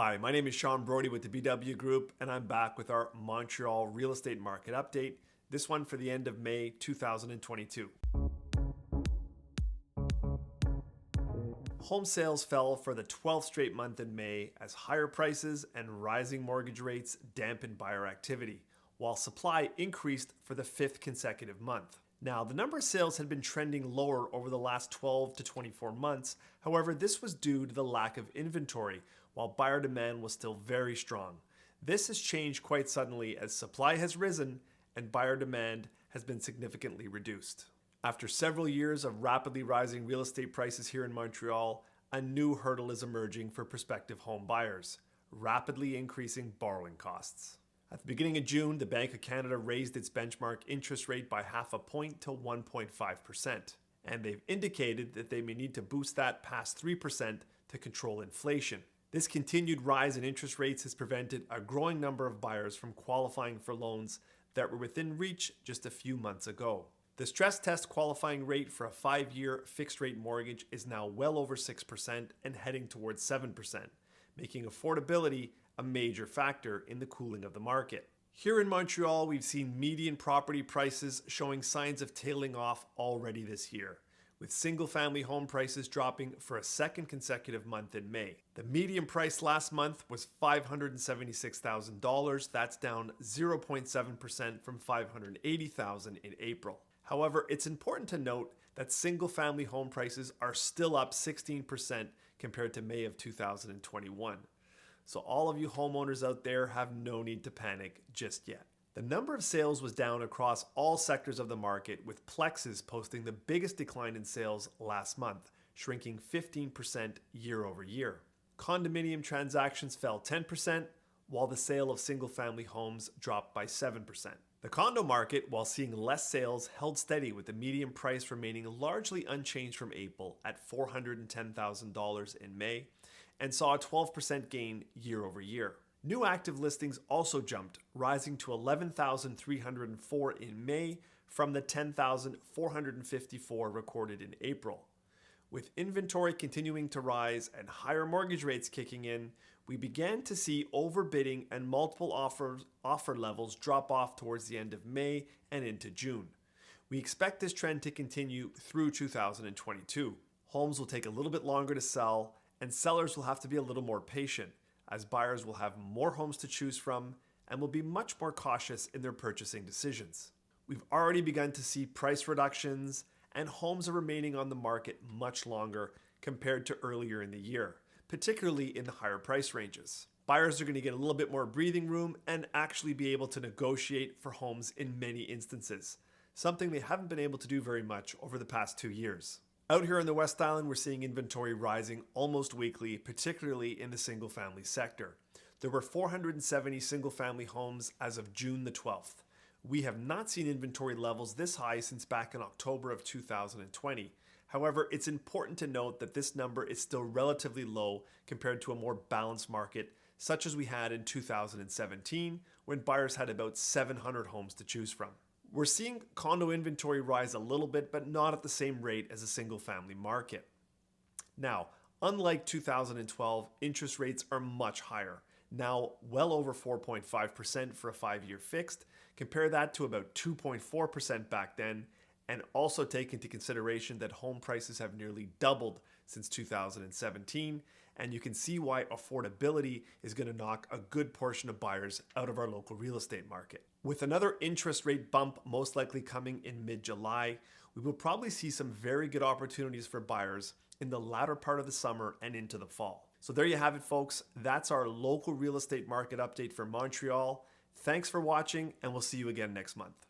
Hi, my name is Sean Brody with the BW Group, and I'm back with our Montreal real estate market update, this one for the end of May 2022. Home sales fell for the 12th straight month in May as higher prices and rising mortgage rates dampened buyer activity, while supply increased for the 5th consecutive month. Now, the number of sales had been trending lower over the last 12 to 24 months. However, this was due to the lack of inventory, while buyer demand was still very strong. This has changed quite suddenly as supply has risen and buyer demand has been significantly reduced. After several years of rapidly rising real estate prices here in Montreal, a new hurdle is emerging for prospective home buyers: rapidly increasing borrowing costs. At the beginning of June, the Bank of Canada raised its benchmark interest rate by half a point to 1.5%, and they've indicated that they may need to boost that past 3% to control inflation. This continued rise in interest rates has prevented a growing number of buyers from qualifying for loans that were within reach just a few months ago. The stress test qualifying rate for a 5-year fixed-rate mortgage is now well over 6% and heading towards 7%, making affordability a major factor in the cooling of the market. Here in Montreal, we've seen median property prices showing signs of tailing off already this year, with single-family home prices dropping for a second consecutive month in May. The median price last month was $576,000. That's down 0.7% from $580,000 in April. However, it's important to note that single-family home prices are still up 16% compared to May of 2021. So all of you homeowners out there have no need to panic just yet. The number of sales was down across all sectors of the market, with plexes posting the biggest decline in sales last month, shrinking 15% year over year. Condominium transactions fell 10%, while the sale of single-family homes dropped by 7%. The condo market, while seeing less sales, held steady, with the median price remaining largely unchanged from April at $410,000 in May, and saw a 12% gain year over year. New active listings also jumped, rising to 11,304 in May from the 10,454 recorded in April. With inventory continuing to rise and higher mortgage rates kicking in, we began to see overbidding and multiple offer levels drop off towards the end of May and into June. We expect this trend to continue through 2022. Homes will take a little bit longer to sell, and sellers will have to be a little more patient, as buyers will have more homes to choose from and will be much more cautious in their purchasing decisions. We've already begun to see price reductions, and homes are remaining on the market much longer compared to earlier in the year, particularly in the higher price ranges. Buyers are going to get a little bit more breathing room and actually be able to negotiate for homes in many instances, something they haven't been able to do very much over the past 2 years. Out here in the West Island, we're seeing inventory rising almost weekly, particularly in the single-family sector. There were 470 single-family homes as of June the 12th. We have not seen inventory levels this high since back in October of 2020. However, it's important to note that this number is still relatively low compared to a more balanced market, such as we had in 2017, when buyers had about 700 homes to choose from. We're seeing condo inventory rise a little bit, but not at the same rate as a single-family market. Now, unlike 2012, interest rates are much higher, now well over 4.5% for a 5-year fixed. Compare that to about 2.4% back then, and also take into consideration that home prices have nearly doubled since 2017, and you can see why affordability is going to knock a good portion of buyers out of our local real estate market. With another interest rate bump most likely coming in mid-July, we will probably see some very good opportunities for buyers in the latter part of the summer and into the fall. So there you have it, folks. That's our local real estate market update for Montreal. Thanks for watching, and we'll see you again next month.